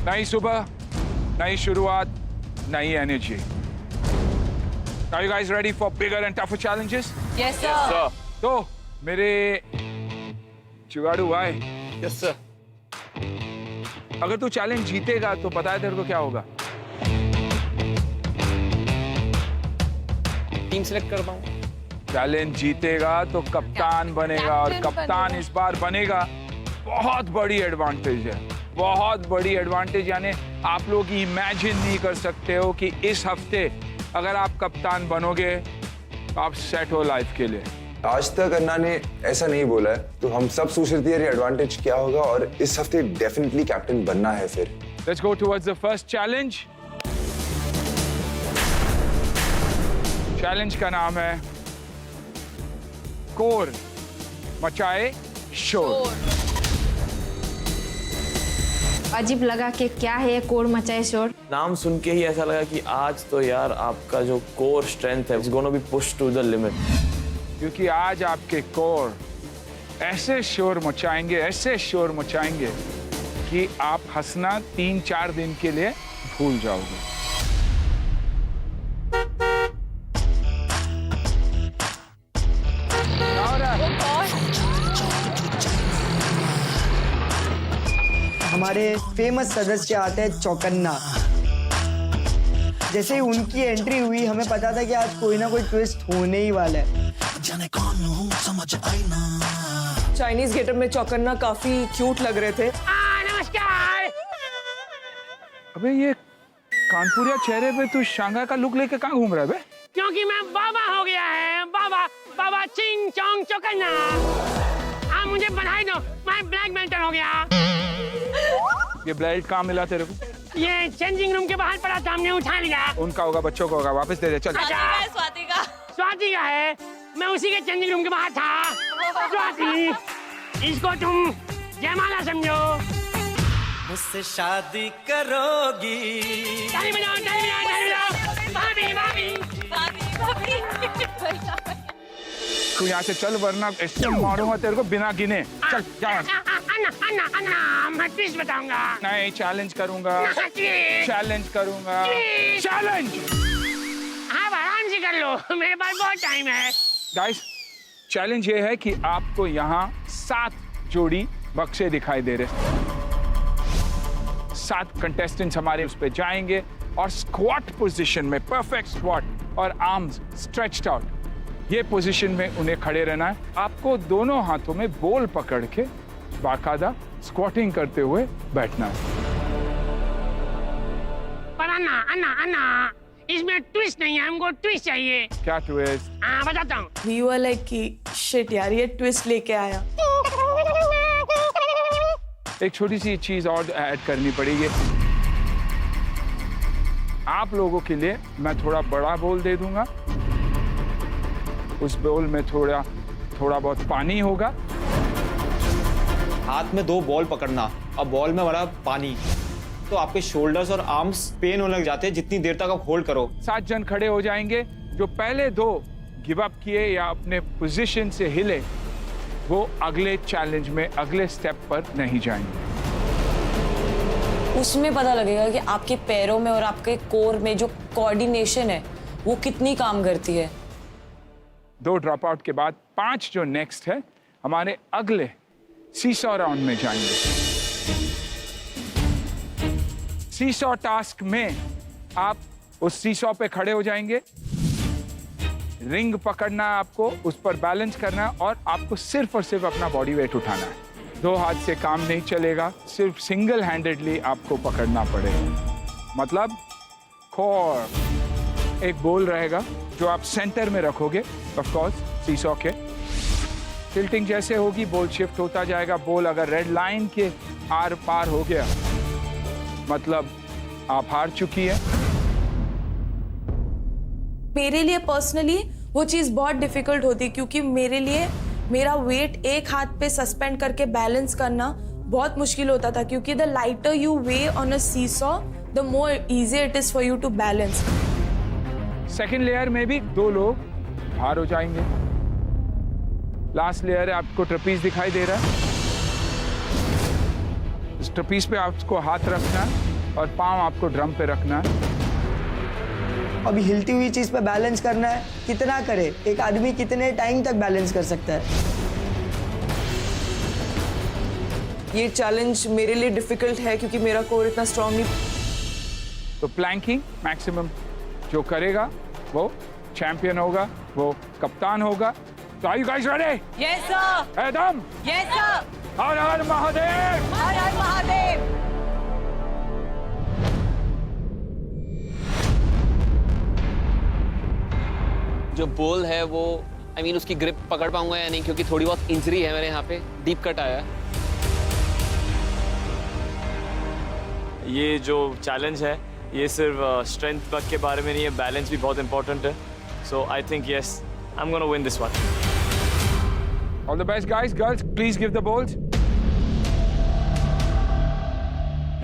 नई सुबह, नई शुरुआत, नई energy. Are you guys ready for bigger and tougher challenges? Yes, sir. तो मेरे जुगाड़ू भाई, यस सर। अगर तू चैलेंज जीतेगा तो पता है तेरे को क्या होगा? टीम सेलेक्ट कर पाऊँ? चैलेंज जीतेगा तो कप्तान बनेगा, और कैप्टन कप्तान बनेगा। इस बार बनेगा। बहुत बड़ी एडवांटेज है, बहुत बड़ी एडवांटेज। यानी आप लोग इमेजिन नहीं कर सकते हो कि इस हफ्ते अगर आप कप्तान बनोगे तो आप सेट हो लाइफ के लिए। आज तक अन्ना ने ऐसा नहीं बोला है, तो हम सब सोच रहे थे यार एडवांटेज क्या होगा, और इस हफ्ते डेफिनेटली कैप्टन बनना है फिर। Let's go towards the first challenge. Challenge का नाम है कोर मचाए शोर। अजीब लगा कि क्या है ये कोर मचाए शोर। नाम सुन के ही ऐसा लगा कि आज तो यार आपका जो कोर स्ट्रेंथ है, it's gonna be push to the limit. क्योंकि आज आपके कोर ऐसे शोर मचाएंगे, ऐसे शोर मचाएंगे कि आप हंसना 3-4 दिन के लिए भूल जाओगे। हमारे फेमस सदस्य आते हैं चौकन्ना। जैसे ही उनकी एंट्री हुई हमें पता था कि आज कोई ना कोई ट्विस्ट होने ही वाला है। चाइनीज गेटअप में चौकन्ना काफी क्यूट लग रहे थे। नमस्कार। अबे ये कानपुरिया चेहरे पे तू शांघाई का लुक लेके कहाँ घूम रहा है बे? क्योंकि मैं बाबा हो गया है, बाबा बाबा चिंग चोंग चौकन्ना। आप मुझे बधाई दो, मैं ब्लैक बेल्टर हो गया। ये ब्लेड कहाँ मिला तेरे को? ये चेंजिंग रूम के बाहर पड़ा था, हमने उठा लिया। उनका होगा, बच्चों का होगा, वापस दे दे चल। स्वाति का है, मैं उसी के चेंजिंग रूम के बाहर था। स्वाति, इसको तुम जयमाला समझो। मुझसे शादी करोगी? ताली बजाओ, ताली बजाओ, ताली बजाओ। भाभी, भाभी, भाभी, भाभी। तू यहाँ से चल, वरना ऐसे मारूंगा तेरे को बिना गिने। चल जा। अन्ना, अन्ना, अन्ना, मैं ट्विस्ट बताऊंगा। नहीं, चैलेंज करूंगा, चैलेंज करूंगा, चैलेंज। आप आराम से कर लो, मेरे पास बहुत टाइम है। गाइस, चैलेंज ये है कि आपको यहाँ 7 जोड़ी बक्से दिखाई दे रहे। 7 कंटेस्टेंट्स हमारे उस पे जाएंगे और स्क्वाट पोजीशन में, परफेक्ट स्क्वाट और आर्म्स स्ट्रेच्ड आउट, ये पोजीशन में उन्हें खड़े रहना है। आपको दोनों हाथों में बॉल पकड़ के बाकायदा स्क्वाटिंग करते हुए बैठना है। पर अन्ना, अन्ना, अन्ना, इसमें ट्विस्ट नहीं है, हमको ट्विस्ट चाहिए। क्या ट्विस्ट? हाँ, बताता हूँ। We were like कि shit यार, ये ट्विस्ट लेके आया। एक छोटी सी चीज और ऐड करनी पड़ेगी। आप लोगों के लिए मैं थोड़ा बड़ा बॉल दे दूंगा, उस बॉल में थोड़ा बहुत पानी होगा। हाथ में 2 बॉल पकड़ना और बॉल में भरा पानी, तो आपके शोल्डर्स और आर्म्स पेन होने लग जाते हैं जितनी देर तक आप होल्ड करो। 7 जन खड़े हो जाएंगे। जो पहले 2 गिव अप किए या अपने पोजीशन से हिले, वो अगले चैलेंज में अगले स्टेप पर नहीं जाएंगे। उसमें पता लगेगा कि आपके पैरों में और आपके कोर में जो कोऑर्डिनेशन है वो कितनी काम करती है। 2 ड्रॉप आउट के बाद 5 जो नेक्स्ट है हमारे अगले सीसॉ राउंड में जाएंगे। सीसॉ टास्क में आप उस सीसॉ पे खड़े हो जाएंगे, रिंग पकड़ना है आपको, उस पर बैलेंस करना है और आपको सिर्फ और सिर्फ अपना बॉडी वेट उठाना है। 2 हाथ से काम नहीं चलेगा, सिर्फ सिंगल हैंडेडली आपको पकड़ना पड़ेगा। मतलब कोर एक बॉल रहेगा जो आप सेंटर में रखोगे, ऑफ कोर्स सीसॉ के। टिल्टिंग जैसे होगी बॉल शिफ्ट होता जाएगा। बॉल अगर रेड लाइन के आर पार हो गया मतलब आप हार चुकी है। मेरे लिए पर्सनली वो चीज़ बहुत डिफिकल्ट होती, क्योंकि मेरे लिए मेरा वेट एक हाथ पे सस्पेंड करके बैलेंस करना बहुत मुश्किल होता था, क्योंकि the lighter you weigh on a seesaw the more easy it is for you to balance. Second layer में भी 2 लोग बाहर हो जाएंगे। लास्ट लेयर है, आपको ट्रपीज दिखाई दे रहा है। इस ट्रपीज पे आपको हाथ रखना है और पाँव आपको ड्रम पे रखना है। अभी हिलती हुई चीज पे बैलेंस करना है, कितना करे? एक आदमी कितने टाइम तक बैलेंस कर सकता है? ये चैलेंज मेरे लिए डिफिकल्ट है क्योंकि मेरा कोर इतना स्ट्रांग नहीं। तो प्लैंकिंग मैक्सिमम जो करेगा वो चैंपियन होगा, वो कप्तान होगा। तो are you guys ready? Yes sir. एकदम। Yes sir. हर हर महादेव। हर हर महादेव। जो बॉल है वो I mean, उसकी ग्रिप पकड़ पाऊंगा या नहीं, क्योंकि थोड़ी बहुत इंजरी है मेरे यहाँ पे, डीप कट आया। ये जो चैलेंज है ये सिर्फ स्ट्रेंथ वर्क के बारे में नहीं है, बैलेंस भी बहुत इंपॉर्टेंट है। So I think yes, I am gonna win this one. All the best guys, girls please give the balls.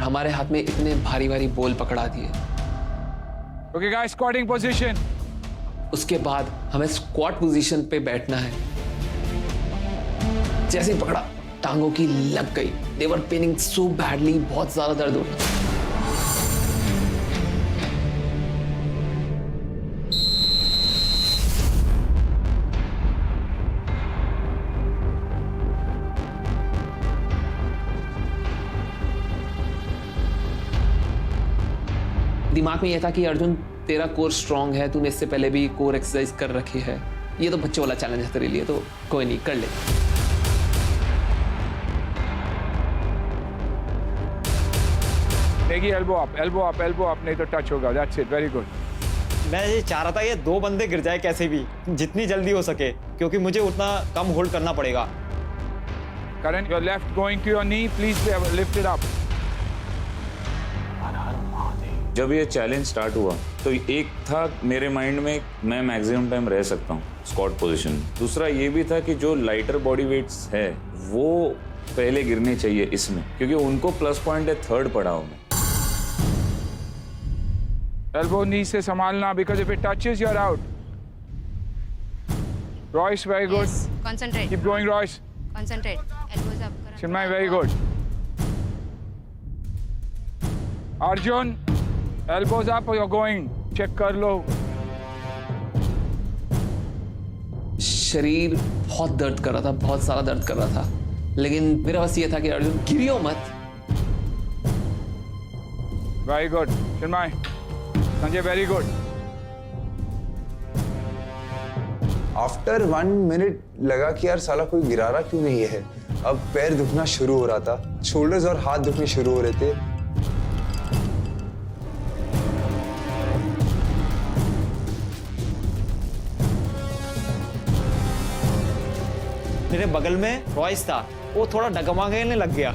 हमारे हाथ में इतने भारी भारी बॉल पकड़ा दिए। Okay guys, squatting position. उसके बाद हमें स्क्वाट पोजीशन पे बैठना है। जैसे ही पकड़ा, टांगों की लग गई। दे वर पेनिंग सो बैडली, बहुत ज्यादा दर्द हो रहा। दिमाग में यह था कि अर्जुन तेरा कोर स्ट्रांग है, तूने इससे पहले भी कोर एक्सरसाइज कर रखी है, ये तो बच्चों वाला चैलेंज है तेरे लिए, तो कोई नहीं, कर ले। Elbow up, elbow up, elbow up, नहीं तो टच होगा। That's it, very good. मैं ये चाह रहा था ये 2 बंदे गिर जाए कैसे भी, जितनी जल्दी हो सके, क्योंकि मुझे उतना कम होल्ड करना पड़ेगा। Karan, your left going to your knee, please lift it up. जब ये चैलेंज स्टार्ट हुआ तो एक था मेरे माइंड में, मैं मैक्सिमम टाइम रह सकता हूँ स्क्वाट पोजीशन। दूसरा ये भी था कि जो लाइटर बॉडी वेट्स है वो पहले गिरने चाहिए इसमें, क्योंकि उनको प्लस पॉइंट है 3rd पड़ाव में। Elbow knee से संभालना, because if it touches, you're out. Royce, very good. Yes, concentrate. Keep going, Royce. Concentrate. Elbows up. Karan. Chinmay, very good. Arjun, elbows up or you're going. Check कर लो. शरीर बहुत दर्द कर रहा था, बहुत सारा दर्द कर रहा था, लेकिन मेरा बस ये था कि अर्जुन गिरियो मत। Very good. Chinmay. Sanjay, very good. After 1 minute लगा कि यार साला कोई गिरा रहा क्यों नहीं है। अब पैर दुखना शुरू हो रहा था, शोल्डर्स और हाथ दुखने शुरू हो रहे थे। मेरे बगल में रॉयस था, वो थोड़ा डगमगाने लग गया,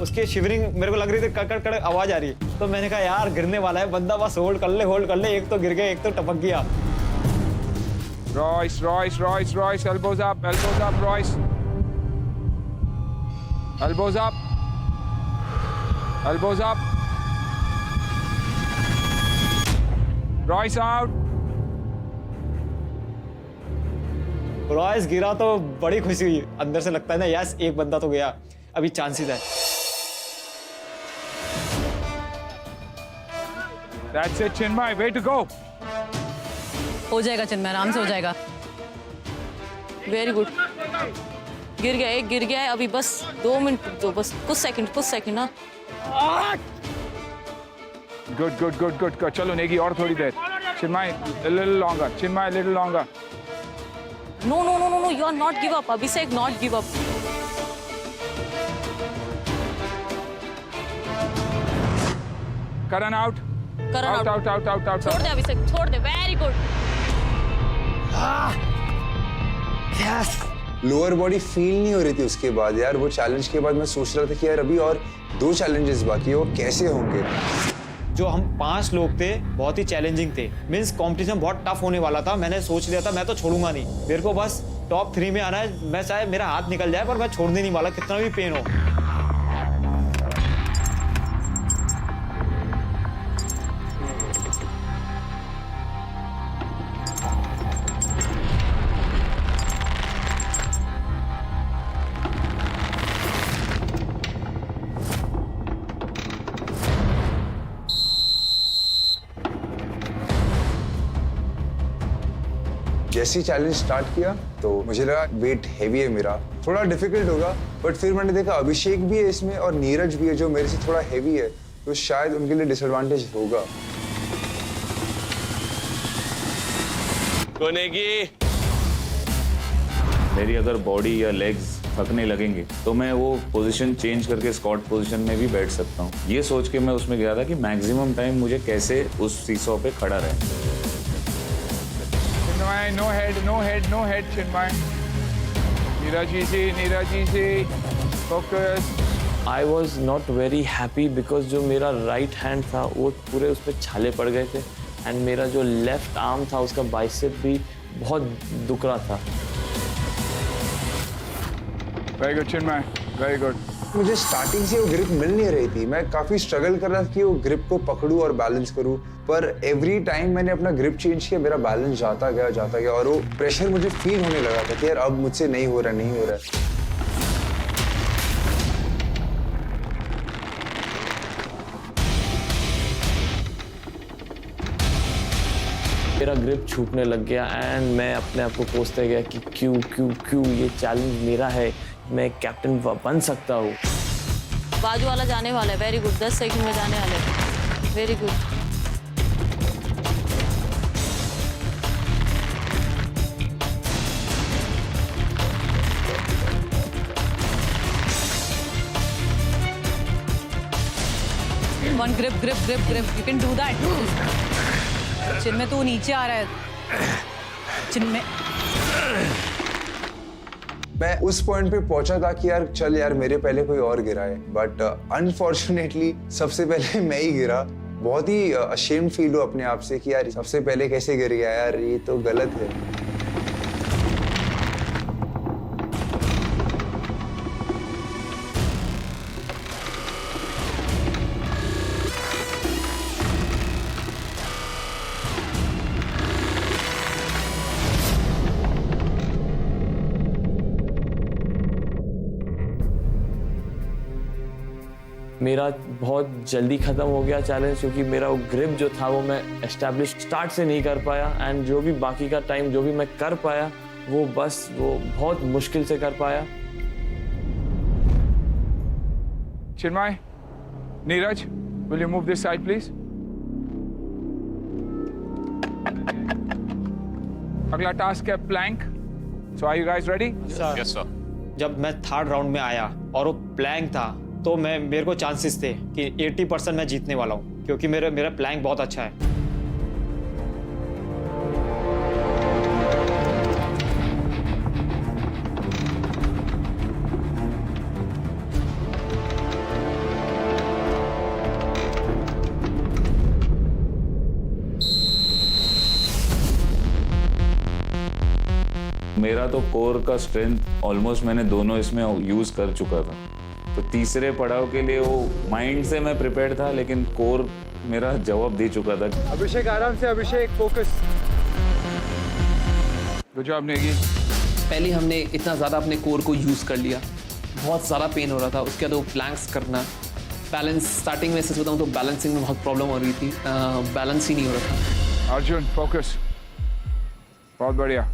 उसके शिवरिंग मेरे को लग रही थी, कड़कड़ कड़क आवाज आ रही। तो मैंने कहा यार गिरने वाला है बंदा, बस होल्ड कर ले, होल्ड कर ले। एक तो गिर गया, एक तो टपक गया। Royce, Royce, Royce, Royce, elbows up, Royce. Elbows up. Elbows up. Royce out. Royce गिरा तो बड़ी खुशी हुई, अंदर से लगता है ना यस एक बंदा तो गया, अभी चांसेस है। That's it, Chinmay. Way to go. हो जाएगा चिन्मय, आराम से हो जाएगा। Very good. गिर गया, एक गिर गया है, अभी बस 2 मिनट दो, बस कुछ सेकंड ना। Good, good, good, good, good. चलो नेगी और थोड़ी देर। Chinmay, a little longer. Chinmay, a little longer. No, no, no, no, no. You are not give up. Abhishek, not give up. Karan out. Karan Out, out. out, out, out, out. छोड़ दे अभिषेक, छोड़ दे। Very good. Lower body feel नहीं हो रही थी उसके बाद यार। वो चैलेंज के बाद मैं सोच रहा था कि यार अभी और 2 चैलेंजेस बाकी है, वो कैसे होंगे। जो हम 5 लोग थे बहुत ही चैलेंजिंग थे, मीन्स कॉम्पिटिशन बहुत टफ होने वाला था। मैंने सोच लिया था मैं तो छोड़ूंगा नहीं, मेरे को बस टॉप 3 में आना है। मैं चाहे मेरा हाथ निकल जाए पर मैं छोड़ने नहीं वाला, कितना भी पेन हो। जैसे ही चैलेंज स्टार्ट किया तो मुझे लगा वेट हैवी है मेरा, थोड़ा डिफिकल्ट होगा, बट फिर मैंने देखा अभिषेक भी है इसमें और नीरज भी है जो मेरे से थोड़ा हैवी है, तो शायद उनके लिए डिसएडवांटेज होगा। मेरी अगर बॉडी या लेग्स थकने लगेंगे तो मैं वो पोजीशन चेंज करके स्क्वाट पोजीशन में भी बैठ सकता हूँ। ये सोच के मैं उसमें गया था कि मैक्सिमम टाइम मुझे कैसे उस सीसॉ पे खड़ा रहे। Chinmay, no head Chinmay. Neeraj ji, focus. I was not very happy because जो मेरा राइट हैंड था वो पूरे उस पर छाले पड़ गए थे एंड मेरा जो लेफ्ट आर्म था उसका बाइसेप भी बहुत दुख रहा था। वेरी गुड चिन्मय, वेरी गुड। मुझे स्टार्टिंग से वो ग्रिप मिल नहीं रही थी, मैं काफी स्ट्रगल कर रहा था कि वो ग्रिप को पकड़ूं और बैलेंस करूं, पर एवरी टाइम मैंने अपना ग्रिप चेंज किया मेरा बैलेंस जाता गया और वो प्रेशर मुझे फील होने लगा था कि यार अब मुझसे नहीं हो रहा। मेरा ग्रिप छूटने लग गया एंड मैं अपने आप को कोसते गया कि क्यों ये चैलेंज मेरा है, मैं कैप्टन बन सकता हूँ। बाजू वाला जाने वाला है, वेरी गुड, 10 सेकंड में जाने वाले, very good. One grip, you can do that. चिन्मय तू नीचे आ रहा है। चिन्मय मैं उस पॉइंट पे पहुंचा था कि यार चल यार मेरे पहले कोई और गिरा है, बट अनफॉर्चुनेटली सबसे पहले मैं ही गिरा। बहुत ही अशेम्ड फील हो अपने आप से कि यार सबसे पहले कैसे गिर गया यार, ये तो गलत है। मेरा बहुत जल्दी ख़त्म हो गया चैलेंज क्योंकि मेरा वो ग्रिप जो था वो मैं एस्टैब्लिश स्टार्ट से नहीं कर पाया एंड जो भी बाकी का टाइम जो भी मैं कर पाया वो बहुत मुश्किल से कर पाया। Chinmay, Neeraj, will you move this side please? अगला टास्क है plank. So are you guys ready? Yes sir. जब मैं थर्ड राउंड में आया और वो प्लैंक था तो मेरे को चांसेस थे कि 80% मैं जीतने वाला हूँ क्योंकि मेरा प्लैंक बहुत अच्छा है। मेरा तो कोर का स्ट्रेंथ ऑलमोस्ट मैंने दोनों इसमें यूज कर चुका था, तो तीसरे पड़ाव के लिए वो माइंड से मैं प्रिपेयर्ड था लेकिन कोर मेरा जवाब दे चुका था। अभिषेक आराम से, अभिषेक फोकस। Good job Negi. पहले हमने इतना ज़्यादा अपने कोर को यूज़ कर लिया, बहुत ज़्यादा पेन हो रहा था। उसके बाद वो प्लैंक्स करना, बैलेंस स्टार्टिंग में सच बताऊँ तो बैलेंसिंग में बहुत प्रॉब्लम हो रही थी, बैलेंस ही नहीं हो रहा था। अर्जुन फोकस, बहुत बढ़िया।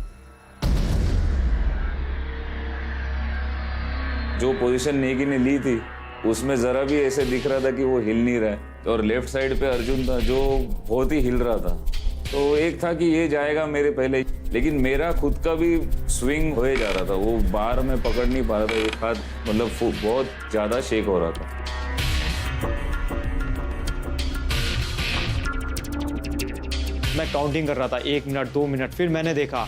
जो पोजीशन नेगी ने ली थी उसमें जरा भी ऐसे दिख रहा था कि वो हिल नहीं रहा है और लेफ्ट साइड पे अर्जुन था जो बहुत ही हिल रहा था, तो एक था कि ये जाएगा मेरे पहले, लेकिन मेरा खुद का भी स्विंग हो जा रहा था, वो बार में पकड़ नहीं पा रहा था, एक हाथ मतलब बहुत ज्यादा शेक हो रहा था। मैं काउंटिंग कर रहा था 1 मिनट 2 मिनट, फिर मैंने देखा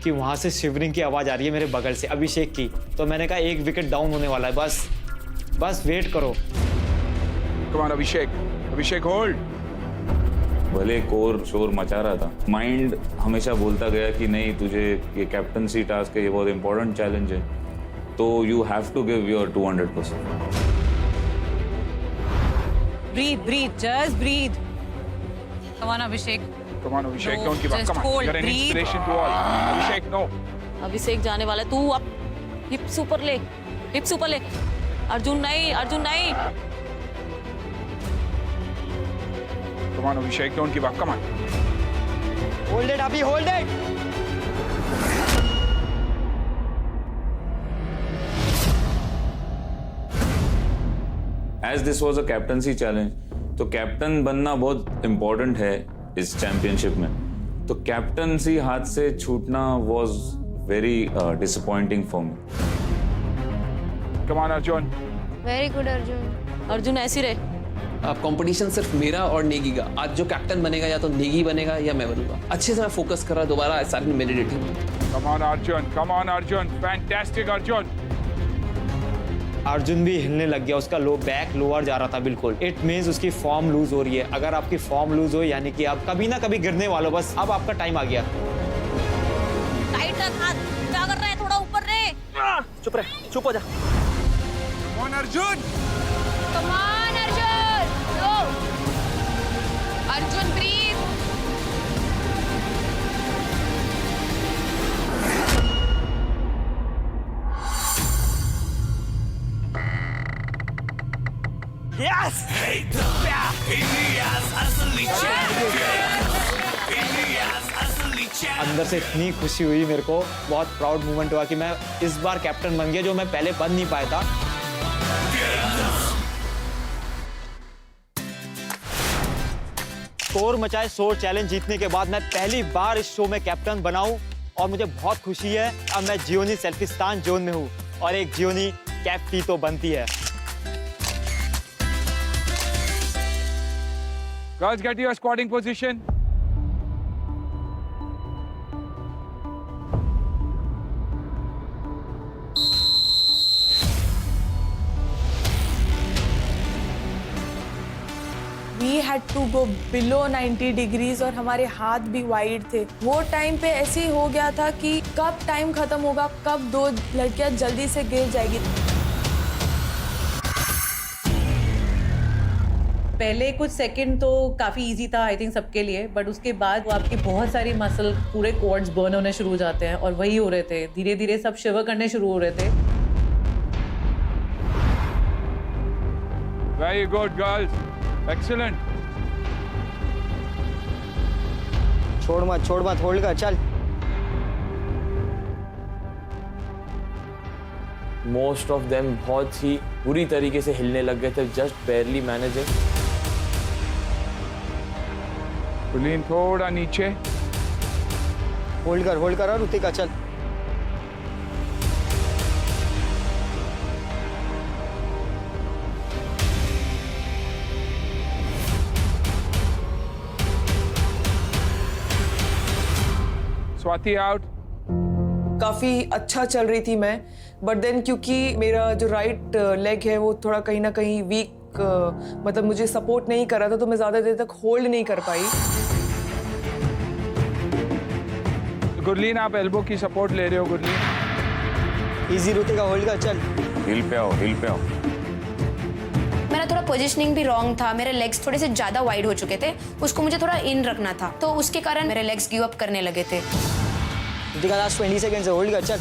कि वहां से शिवरिंग की आवाज आ रही है मेरे बगल से, अभिषेक की, तो मैंने कहा 1 विकेट डाउन होने वाला है, बस वेट करो। Come on Abhishek hold. भले कोर शोर मचा रहा था, माइंड हमेशा बोलता गया कि नहीं तुझे ये कैप्टनसी टास्क है, ये बहुत इंपॉर्टेंट चैलेंज है, तो you have to give your 200%। breathe, just breathe. Come on, Abhishek. Come on, Abhishek, No, don't give up. just Come on, hold, you're an breathe. inspiration to all. Abhishek, no. अभिषेक जाने वाला है, तू अब हिप्स ऊपर ले, अर्जुन नहीं। Come on, Abhishek, don't give up. Come on. Hold it अभी, hold it. As this was a captaincy challenge, तो कैप्टन बनना बहुत इंपॉर्टेंट है इस चैंपियनशिप में। तो कैप्टनसी हाथ से छूटना was very disappointing for me. Come on Arjun. Very good Arjun. Arjun ऐसी रहे। अब कंपटीशन सिर्फ मेरा और नेगी का। आज जो कैप्टन बनेगा या तो नेगी बनेगा या मैं बनूंगा। अच्छे से मैं फोकस कर रहा दोबारा I start meditating. Come on Arjun, come on Arjun, fantastic Arjun. Arjun भी हिलने लग गया, उसका बैक लोअर जा रहा था बिल्कुल। इट मीन्स उसकी फॉर्म लूज हो रही है। अगर आपकी फॉर्म लूज हो यानी कि आप कभी ना कभी गिरने वाले हो, बस अब आपका टाइम आ गया। टाइट रख हाथ, क्या कर रहा है, थोड़ा ऊपर रहे। चुप रहे, चुप हो जा। Come on Arjun. Come on Arjun. लो। अर्जुन ब्रीथ। Yes! अंदर से इतनी खुशी हुई मेरे को, बहुत प्राउड मोमेंट हुआ कि मैं इस बार कैप्टन बन गया, जो मैं पहले बन नहीं पाया था। शोर मचाए शोर चैलेंज जीतने के बाद मैं पहली बार इस शो में कैप्टन बना हूं और मुझे बहुत खुशी है। अब मैं जियोनी सेल्फिस्तान जोन में हूं और एक जियोनी कैप्टी तो बनती है। Girls, get your squatting position. We had to go below 90 degrees और हमारे हाथ भी वाइड थे। वो टाइम पे ऐसे ही हो गया था कि कब टाइम खत्म होगा, कब दो लड़कियां जल्दी से गिर जाएगी। पहले कुछ सेकंड तो काफ़ी इजी था आई थिंक सबके लिए, बट उसके बाद वो आपकी बहुत सारी मसल पूरे क्वाड्स बर्न होने शुरू हो जाते हैं और वही हो रहे थे। धीरे धीरे सब शिवर करने शुरू हो रहे थे। Very good, girls. Excellent. छोड़ मत होल्ड कर, चल। मोस्ट ऑफ देम बहुत ही बुरी तरीके से हिलने लग गए थे, जस्ट बेयरली मैनेजिंग। गुरलीन थोड़ा नीचे। होल्ड कर और ऋतिका चल। स्वाति आउट। काफ़ी अच्छा चल रही थी मैं, बट देन क्योंकि मेरा जो राइट लेग है वो थोड़ा कहीं ना कहीं वीक, मतलब मुझे सपोर्ट नहीं कर रहा था, तो मैं ज़्यादा देर तक होल्ड नहीं कर पाई। गुरलीन आप एल्बो की सपोर्ट ले रहे हो। गुरलीन इजी ऋतिका, होल्ड कर, चल। हिल पे आओ, हिल पे आओ। मेरा थोड़ा पोजीशनिंग भी रॉन्ग था, मेरे लेग्स थोड़े से ज्यादा वाइड हो चुके थे, उसको मुझे थोड़ा इन रखना था, तो उसके कारण मेरे लेग्स गिव अप करने लगे थे। ऋतिका लास्ट 20 सेकंड से होल्ड कर, चल।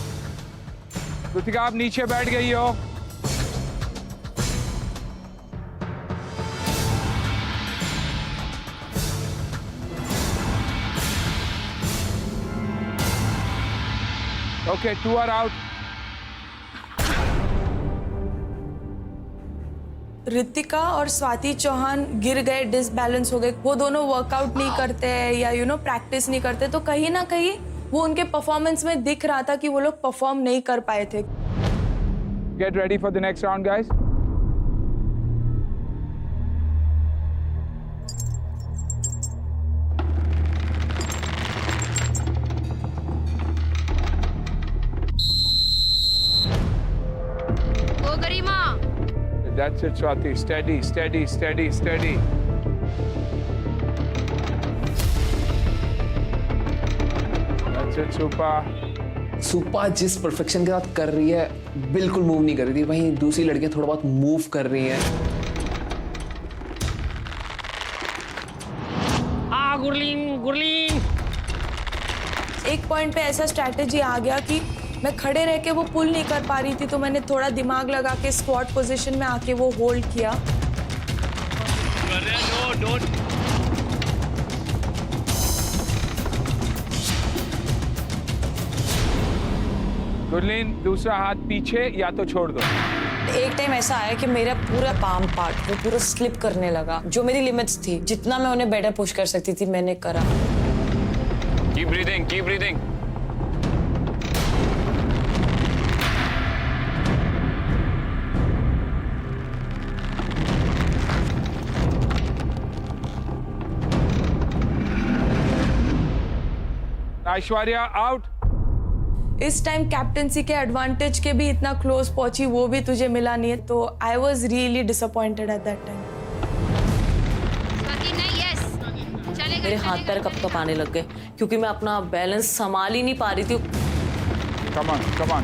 ऋतिका आप नीचे बैठ गई हो। Okay, 2 are out. ऋतिका और स्वाति चौहान गिर गए, डिसबैलेंस हो गए। वो दोनों वर्कआउट नहीं करते हैं या प्रैक्टिस नहीं करते, तो कहीं ना कहीं वो उनके परफॉर्मेंस में दिख रहा था कि वो लोग परफॉर्म नहीं कर पाए थे। Get ready for the next round guys. Go Garima. That's it, Swati. Steady, steady, steady, steady. That's it, Supa. सुपा जिस परफेक्शन के साथ कर रही है बिल्कुल मूव नहीं कर रही थी, वहीं दूसरी लड़कियां थोड़ा बहुत मूव कर रही हैं। गुरलीन। एक पॉइंट पे ऐसा स्ट्रैटेजी आ गया कि मैं खड़े रह के वो पुल नहीं कर पा रही थी, तो मैंने थोड़ा दिमाग लगा के स्क्वाट पोजीशन में आके वो होल्ड किया। गुरलीन दूसरा हाथ पीछे या तो छोड़ दो। एक टाइम ऐसा आया कि मेरा पूरा पाम पार्ट वो पूरा स्लिप करने लगा। जो मेरी लिमिट्स थी, जितना मैं उन्हें बेटर पुश कर सकती थी मैंने करा। Keep breathing, keep breathing. Aishwarya out. इस टाइम कैप्टनसी के एडवांटेज के भी इतना क्लोज पहुंची, वो भी तुझे मिला नहीं है, तो I was really disappointed at that time. मेरे हाथ पैर कप आने लग गए क्योंकि मैं अपना बैलेंस संभाल ही नहीं पा रही थी। Come on, come on.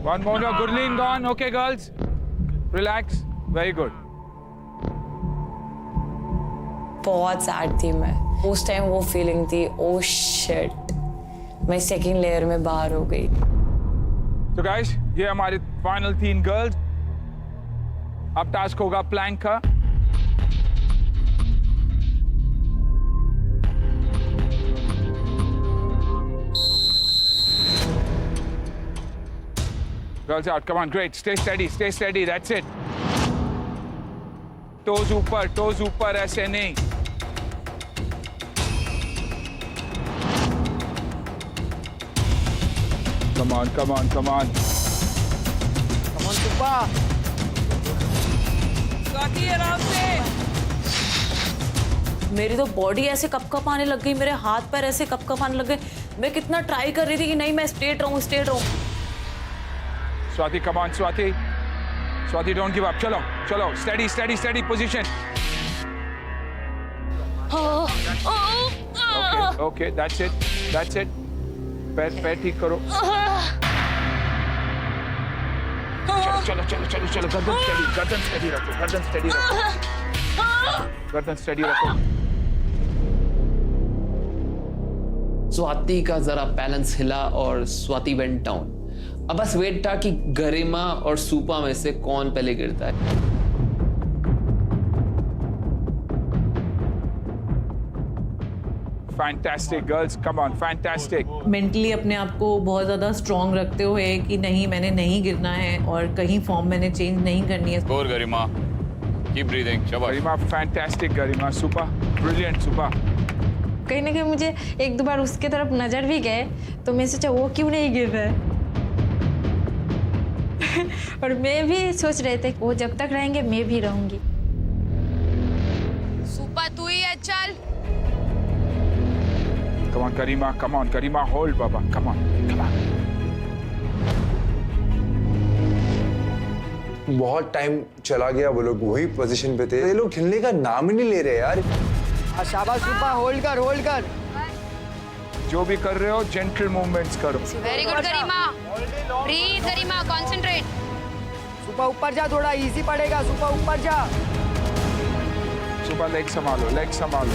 One more, Gurleen gone. Okay, girls. Relax. Very good. बहुत सैड थी मैं उस टाइम। वो फीलिंग थी, ओ शिट, मैं सेकंड लेयर में बाहर हो गई। तो गाइस, ये हमारी फाइनल 3 गर्ल्स। अब टास्क होगा प्लैंक का। Girls out, come on, great. Stay steady, that's it. Toes ऊपर, ऐसे नहीं। Come on. Come on, Supa. मेरी तो बॉडी ऐसे कप आने लग गई, मेरे हाथ पैर ऐसे कप आने लग गए। मैं कितना ट्राई कर रही थी कि नहीं मैं स्ट्रेट रहूं। Swati, come on, Swati, don't give up. चलो, steady position. Okay, that's it. पैर ठीक करो। चलो, गर्दन स्टेडी रखो। स्वाति का जरा बैलेंस हिला और स्वाति वेंट डाउन। अब बस वेट था कि गरिमा और सुपा में से कौन पहले गिरता है। Fantastic girls, come on, fantastic. Mentally अपने आप को बहुत ज्यादा स्ट्रॉन्ग रखते हुए कि नहीं मैंने नहीं गिरना है और कहीं फॉर्म मैंने चेंज नहीं करनी है। Score गरिमा, keep breathing, शाबाश। गरिमा fantastic, गरिमा सुपा brilliant, सुपा। कहीं ना कहीं मुझे एक दो बार उसके तरफ नजर भी गए तो मैं सोचा वो क्यों नहीं गिर रहा है। और मैं भी सोच रहे थे वो जब तक रहेंगे मैं भी रहूंगी। सुपा तू ही है, चल। Come on, Garima, hold, Baba. Come on. बहुत टाइम चला गया, वो लोग वही पोजीशन पे थे। ये लोग खेलने का नाम ही नहीं ले रहे यार। शाबाश सुपा, होल्ड कर। जो भी कर रहे हो जेंटल मूवमेंट्स करो। वेरी गुड गरिमा। ब्रीथ गरिमा, कंसंट्रेट। सुपा ऊपर जा, थोड़ा इजी पड़ेगा। सुपा ऊपर जा। सुपा लेग संभालो।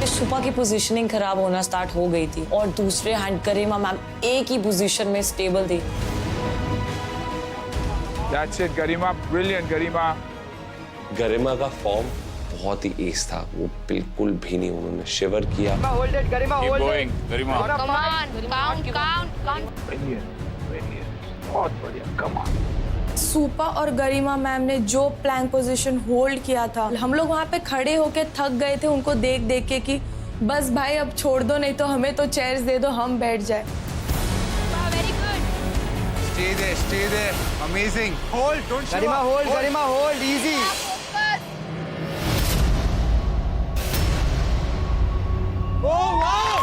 सुपा की पोजीशनिंग खराब होना स्टार्ट हो गई थी और दूसरे हैंड गरिमा मैम एक ही पोजीशन में स्टेबल थी। That's it, गरिमा, brilliant, गरिमा। गरिमा का फॉर्म बहुत ही एस था, वो बिल्कुल भी नहीं उन्होंने शिवर किया। Hold it Garima, hold it. Garima, come on, count. Brilliant, बहुत बढ़िया, come on। सुपा और गरिमा मैम ने जो प्लैंक पोजीशन होल्ड किया था, हम लोग वहाँ पे खड़े होके थक गए थे उनको देख के कि बस भाई अब छोड़ दो, नहीं तो हमें तो चेयर्स दे दो, हम बैठ जाए। Very good. Stay there, amazing. Hold, don't show Garima up. Hold, easy. Oh wow!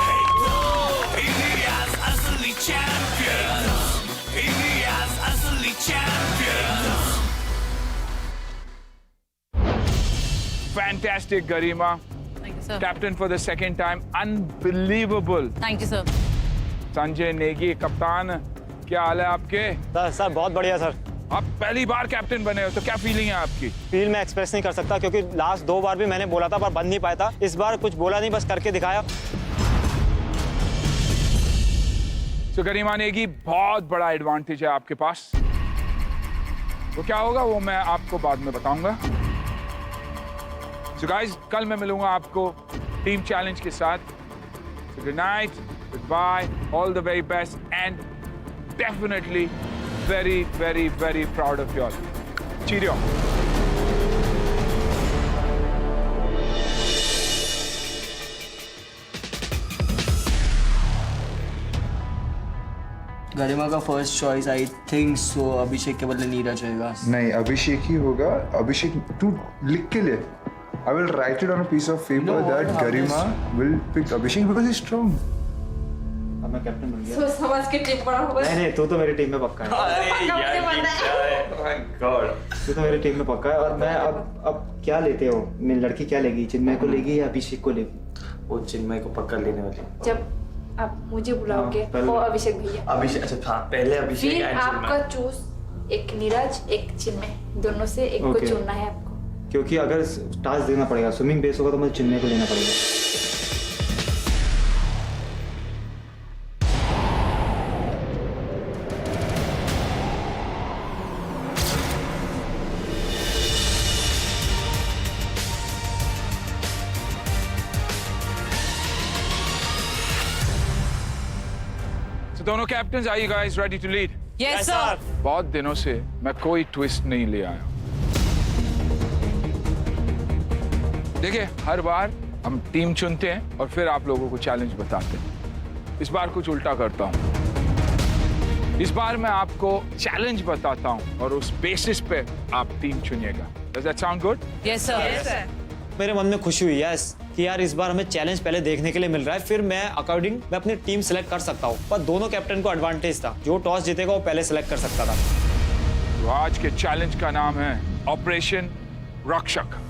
India's असली champion. India's असली champion. Fantastic, Garima. Thank you, sir. Captain for the second time. Unbelievable. Thank you, sir. Sanjay Negi, कप्तान, क्या हाल है आपके? Sir बहुत बढ़िया sir. आप पहली बार कैप्टन बने हो तो क्या फीलिंग है आपकी? फील मैं एक्सप्रेस नहीं कर सकता क्योंकि लास्ट 2 बार भी मैंने बोला था पर बन नहीं पाया था। इस बार कुछ बोला नहीं, बस करके दिखाया। तो गरिमा नेगी, बहुत बड़ा एडवांटेज है आपके पास। तो क्या होगा वो मैं आपको बाद में बताऊंगा। So guys, कल मैं मिलूंगा आपको टीम चैलेंज के साथ। So good night, goodbye, all the very best and definitely very, very, very proud of you all. Cheerio. Garima का first choice I think so Abhishek के बदले नीरज होगा। नहीं, अभिषेक ही होगा। अभिषेक, तू लिख के ले। I will write it on a piece of paper that Garima will pick Abhishek because he's strong. अब मैं कैप्टन बन गया। तो समझ के टिप पड़ा होगा। नहीं तू तो मेरी टीम में पक्का है। अरे यार, माय गॉड, तू तो मेरी टीम में पक्का है। और मैं अब क्या लेते हो? मैं लड़की क्या लेगी? चिन्मय को लेगी या अभिषेक को लेगी? वो चिन्मय को पक्का लेने वाली। जब आप मुझे बुलाओगे पहले- वो अभिषेक भैया, अभिषेक, अच्छा हाँ, पहले अभिषेक फिर and आपका चिन्मय। चूज एक नीरज एक चिन्मय, दोनों से एक को Okay. चुनना है आपको। क्योंकि अगर टास्क देना पड़ेगा, स्विमिंग बेस होगा तो मुझे चिन्मय को लेना पड़ेगा। So दोनों captain, are you guys ready to lead? Yes sir. बहुत दिनों से मैं कोई ट्विस्ट नहीं ले आया। देखिए, हर बार हम टीम चुनते हैं और फिर आप लोगों को चैलेंज बताते हैं। इस बार कुछ उल्टा करता हूं। इस बार मैं आपको चैलेंज बताता हूं और उस बेसिस पे आप टीम चुनिएगा। Does that sound good? Yes sir. मेरे मन में खुशी हुई यस कि यार इस बार हमें चैलेंज पहले देखने के लिए मिल रहा है, फिर मैं अकॉर्डिंग मैं अपनी टीम सेलेक्ट कर सकता हूँ। पर दोनों कैप्टन को एडवांटेज था, जो टॉस जीतेगा वो पहले सेलेक्ट कर सकता था। तो आज के चैलेंज का नाम है ऑपरेशन रक्षक।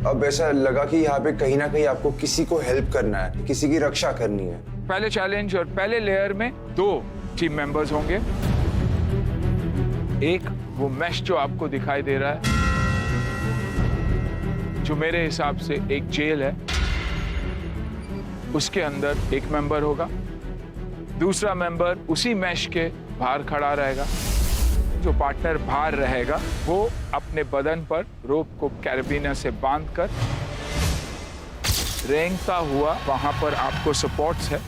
अब ऐसा लगा कि यहाँ पे कहीं ना कहीं आपको किसी को हेल्प करना है, किसी की रक्षा करनी है। पहले चैलेंज और पहले लेयर में 2 टीम मेंबर्स होंगे। एक वो मैश जो आपको दिखाई दे रहा है, जो मेरे हिसाब से एक जेल है, उसके अंदर एक मेंबर होगा। दूसरा मेंबर उसी मैश के बाहर खड़ा रहेगा। जो पार्टनर बाहर रहेगा वो अपने बदन पर रोप को कैरेबिना से बांधकर रेंगता हुआ, वहां पर आपको सपोर्ट्स है,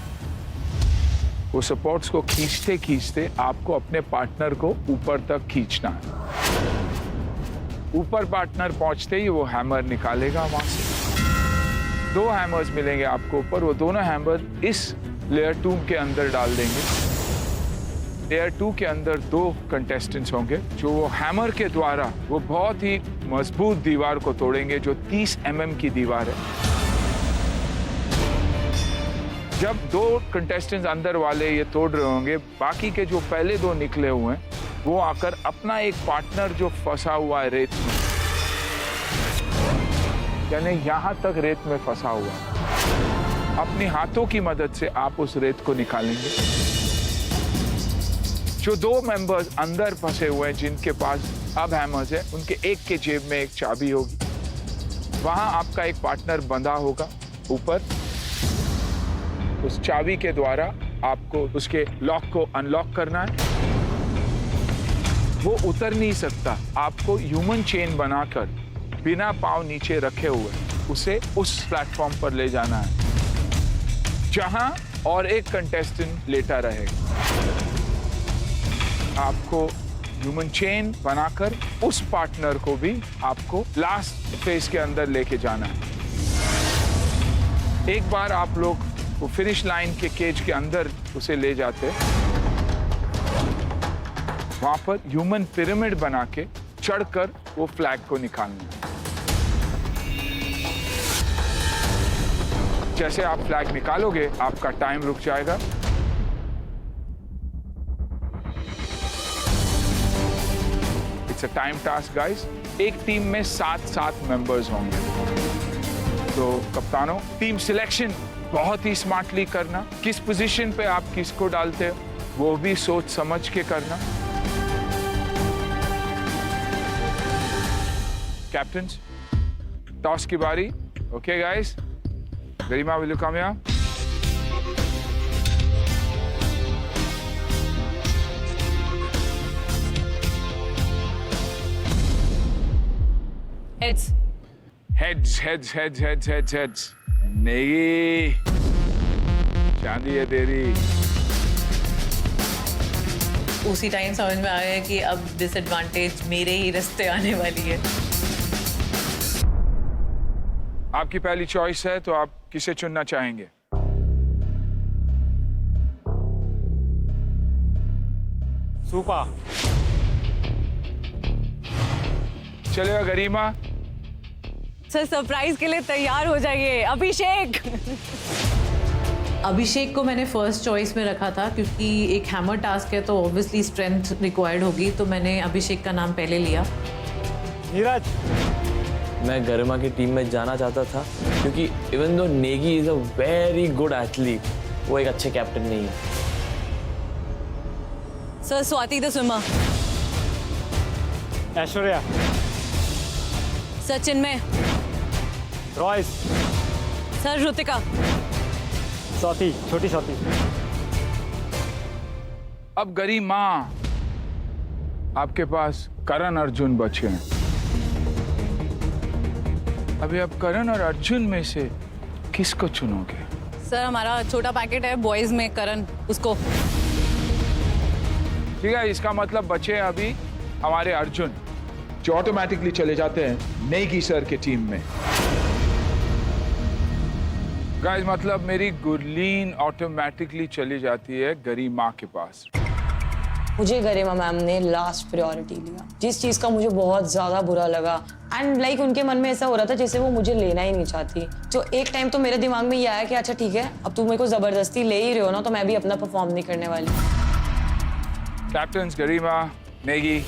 वो सपोर्ट्स को खींचते खींचते आपको अपने पार्टनर को ऊपर तक खींचना है। ऊपर पार्टनर पहुंचते ही वो हैमर निकालेगा वहां से। 2 हैमर्स मिलेंगे आपको ऊपर, वो दोनों हैमर इस लेयर 2 के अंदर डाल देंगे। लेयर 2 के अंदर 2 कंटेस्टेंट्स होंगे जो वो हैमर के द्वारा वो बहुत ही मजबूत दीवार को तोड़ेंगे, जो 30 mm की दीवार है। जब 2 कंटेस्टेंट्स अंदर वाले ये तोड़ रहे होंगे, बाकी के जो पहले 2 निकले हुए हैं वो आकर अपना एक पार्टनर जो फंसा हुआ है रेत में, यानी यहां तक रेत में फंसा हुआ है, अपने हाथों की मदद से आप उस रेत को निकालेंगे। जो 2 मेंबर्स अंदर फंसे हुए हैं जिनके पास अब हैमर्स है, उनके एक के जेब में एक चाबी होगी। वहां आपका एक पार्टनर बंधा होगा ऊपर। उस चाबी के द्वारा आपको उसके लॉक को अनलॉक करना है। वो उतर नहीं सकता। आपको ह्यूमन चेन बनाकर बिना पांव नीचे रखे हुए उसे उस प्लेटफॉर्म पर ले जाना है जहां और एक कंटेस्टेंट लेटा रहेगा। आपको ह्यूमन चेन बनाकर उस पार्टनर को भी आपको लास्ट फेज के अंदर लेके जाना है। एक बार आप लोग वो फिनिश लाइन के केज के अंदर उसे ले जाते, वहां पर ह्यूमन पिरामिड बना के चढ़कर वो फ्लैग को निकालना है। जैसे आप फ्लैग निकालोगे आपका टाइम रुक जाएगा। It's a time task guys. एक टीम में 7 मेंबर्स होंगे। तो कप्तानों, टीम सिलेक्शन बहुत ही स्मार्टली करना। किस पोजीशन पे आप किसको डालते हो वो भी सोच समझ के करना। कैप्टन्स, टॉस की बारी। Okay guys, Garima will you come here? Heads heads heads heads heads heads heads. नहीं, चांदी है तेरी। उसी टाइम समझ में आया कि अब डिसएडवांटेज मेरे ही रास्ते आने वाली है। आपकी पहली चॉइस है, तो आप किसे चुनना चाहेंगे? सुपा। चलेगा गरिमा? सर सरप्राइज के लिए तैयार हो जाइए। अभिषेक अभिषेक को मैंने फर्स्ट चॉइस में रखा था क्योंकि एक हैमर टास्क है तो ऑब्वियसली स्ट्रेंथ रिक्वायर्ड होगी, तो मैंने अभिषेक का नाम पहले लिया। नीरज। मैं गरिमा की टीम में जाना चाहता था क्योंकि even though Negi is a very good athlete, वो एक अच्छे कैप्टन नहीं है। Sir Swati the swimmer. Aishwarya. Sachin में। रॉयस। सर ऋतिका। स्वाति, छोटी स्वाति। अब गरिमा, आपके पास करण अर्जुन बचे हैं। अभी आप करण और अर्जुन में से किसको चुनोगे? सर हमारा छोटा पैकेट है बॉयज में, करण, उसको। ठीक है, इसका मतलब बचे अभी हमारे अर्जुन, जो ऑटोमेटिकली चले जाते हैं नेगी सर के टीम में। गाइस, मतलब मेरी गुरलीन ऑटोमेटिकली चली जाती है गरिमा के पास। मुझे गरिमा मैम ने लास्ट प्रायोरिटी लिया, जिस चीज़ का मुझे बहुत ज़्यादा बुरा लगा। एंड लाइक उनके मन में ऐसा हो रहा था जैसे वो मुझे लेना ही नहीं चाहती। तो एक टाइम तो मेरे दिमाग में ये आया कि अच्छा ठीक है, अब तुम मेरे को ज़बरदस्ती ले ही रहे हो ना, तो मैं भी अपना परफॉर्म नहीं करने वाली। कैप्टन गरिमा, नेगी,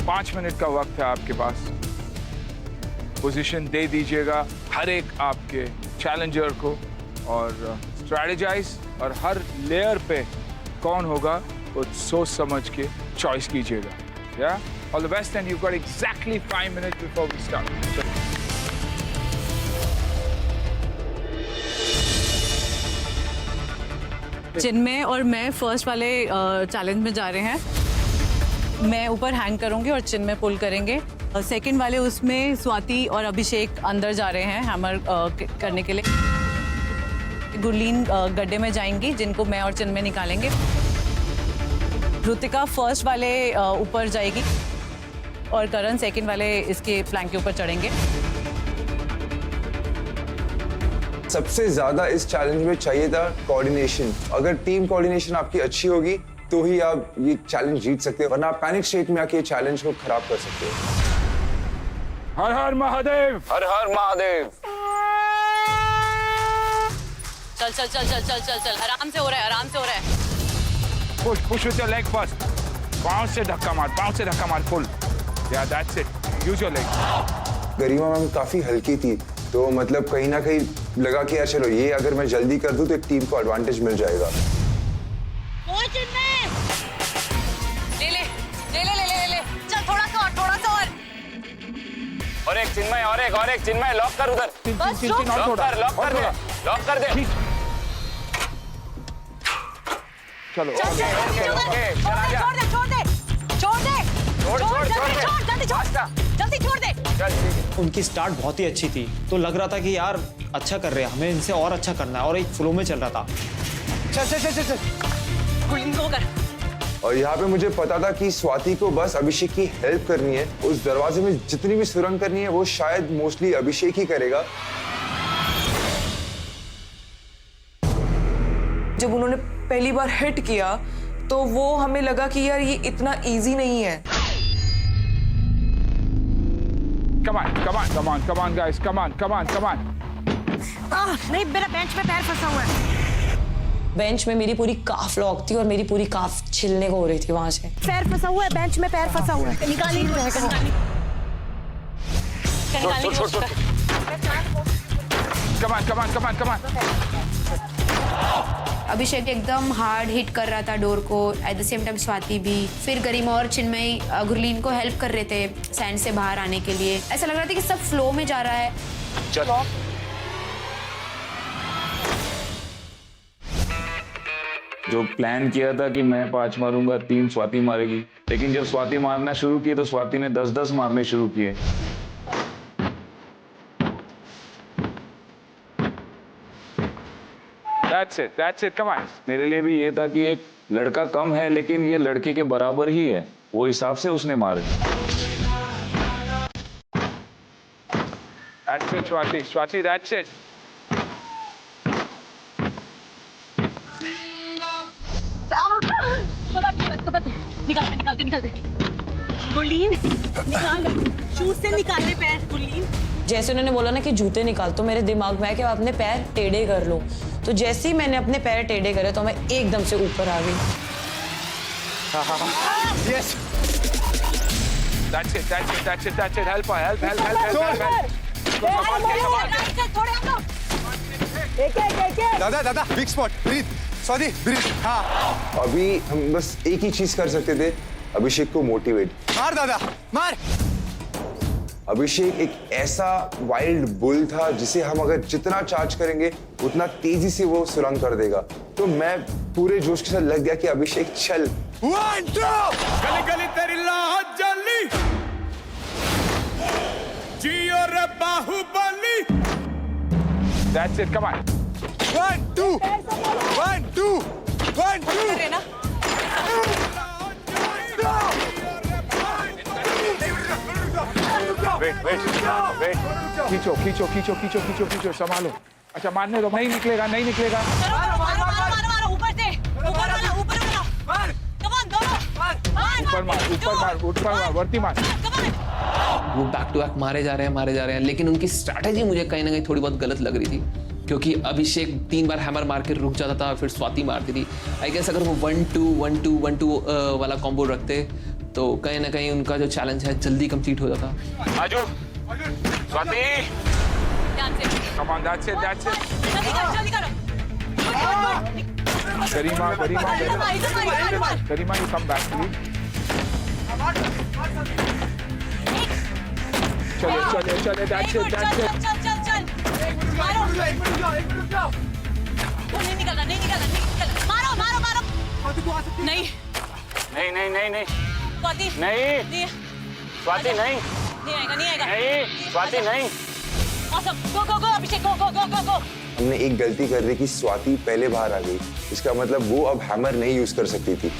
5 मिनट का वक्त है आपके पास। पोजीशन दे दीजिएगा हर एक आपके चैलेंजर को और स्ट्रैटेजाइज और हर लेयर पे कौन होगा वो सोच समझ के चॉइस कीजिएगा। या all the best and you got exactly 5 minutes before we start. Chinmay और मैं फर्स्ट वाले चैलेंज में जा रहे हैं। मैं ऊपर हैंग करूंगी और चिन्मय पुल करेंगे। सेकंड वाले उसमें स्वाति और अभिषेक अंदर जा रहे हैं हैमर करने के लिए। गुरलीन गड्ढे में जाएंगी, जिनको मैं और चिन्मय निकालेंगे। ऋतिका फर्स्ट वाले ऊपर जाएगी और करण सेकंड वाले इसके फ्लैंक के ऊपर चढ़ेंगे। सबसे ज्यादा इस चैलेंज में चाहिए था कोऑर्डिनेशन। अगर टीम कोऑर्डिनेशन आपकी अच्छी होगी तो ही आप ये चैलेंज जीत सकते हो, वरना आप पैनिक स्टेट में आके चैलेंज को खराब कर सकते हो। हर हर महादेव, हर हर महादेव। चल चल चल चल चल चल चल, आराम से हो रहा है, आराम से हो रहा है। Push push with your leg first. पांव से धक्का मार, पांव से धक्का मार, पुल। या that's it, use your leg. Garima ma'am काफी हल्की थी, तो मतलब कहीं ना कहीं लगा कि यार चलो ये अगर मैं जल्दी कर दूं तो एक टीम को एडवांटेज मिल जाएगा। ले ले ले ले ले ले ले, चल थोड़ा सा और एक चिन्मय, और एक चिन्मय, लॉक कर उधर। बस लॉक कर दे, लॉक कर दे। चलो छोड़ दे जल्दी छोड़ दे। उनकी स्टार्ट बहुत ही अच्छी थी, तो लग रहा था कि यार अच्छा कर रहे हैं, हमें इनसे और अच्छा करना है, और एक फ्लो में चल रहा था। चल इनको कर। और यहाँ पे मुझे पता था कि स्वाति को बस अभिषेक की हेल्प करनी है। उस दरवाजे में जितनी भी सुरंग करनी है वो शायद मोस्टली अभिषेक ही करेगा। जब उन्होंने पहली बार हिट किया तो वो हमें लगा कि यार ये इतना इजी नहीं है। Come on, guys, come on. नहीं, मेरा बेंच में पैर फंसा हुआ है। बेंच में मेरी पूरी काफ लॉक थी और मेरी पूरी काफ छिलने को हो रही थी वहां से। पैर फंसा हुआ है, बेंच में पैर फंसा हुआ है। निकालिए। Come on. अभिषेक एकदम हार्ड हिट कर रहा था डोर को, at the same time Swati भी। फिर गरिमा और चिन्मय गुरलीन को हेल्प कर रहे थे सैंड से बाहर आने के लिए। ऐसा लग रहा था कि सब फ्लो में जा रहा है। जो प्लान किया था कि मैं 5 मारूंगा, 3 स्वाति मारेगी, लेकिन जब स्वाति मारना शुरू की तो स्वाति ने 10-10 मारने शुरू किए। That's it, come on. मेरे लिए भी ये था कि एक लड़का कम है लेकिन ये लड़के के बराबर ही है, वो हिसाब से उसने मारे। That's it, Swati, that's it. निकालते गुरलीन, निकाल शूज से निकाले पैर गुरलीन। जैसे उन्होंने बोला ना कि जूते निकाल, तो मेरे दिमाग में आया कि मैं अपने पैर टेढ़े कर लूं। तो जैसे ही मैंने अपने पैर टेढ़े करे तो मैं एकदम से ऊपर आ गई। Yes. That's it. Help her, help. दादा big spot, breathe, Swati breathe. हाँ, अभी हम बस एक ही चीज कर सकते थे, अभिषेक को मोटिवेट। मार दादा, मार। अभिषेक एक ऐसा वाइल्ड बुल था जिसे हम अगर जितना चार्ज करेंगे उतना तेजी से वो सुरंग कर देगा। तो मैं पूरे जोश के साथ लग गया कि अभिषेक चल। 1 2 गली गली तेरी लाह जली, जियो रे Baahubali. That's it, come on. 1 2 1 2 1 2 Wait. खींचो, संभालो। अच्छा, मारने दो, नहीं निकलेगा। ऊपर मार, वर्ती मार। वो बैक टू बैक मारे जा रहे हैं, लेकिन उनकी स्ट्रैटेजी मुझे कहीं ना कहीं थोड़ी बहुत गलत लग रही थी, क्योंकि अभिषेक 3 बार हैमर मार के रुक जाता था, फिर स्वाति मारती थी। आई गेस अगर वो 1-2-1-2-1-2 वाला कॉम्बो रखते तो कहीं ना कहीं उनका जो चैलेंज है जल्दी कंप्लीट हो जाता। आजू, Swati, come on, that's it. जल्दी करो। Garima, you come back, please. चलो, that's it. चल। नहीं निकलना। मारो। नहीं। स्वाति नहीं। नहीं आएगा। स्वाति नहीं। Awesome. Go, अभिषेक, go. हमने एक गलती कर दी कि स्वाति पहले बाहर आ गई। इसका मतलब वो अब हैमर नहीं यूज कर सकती थी।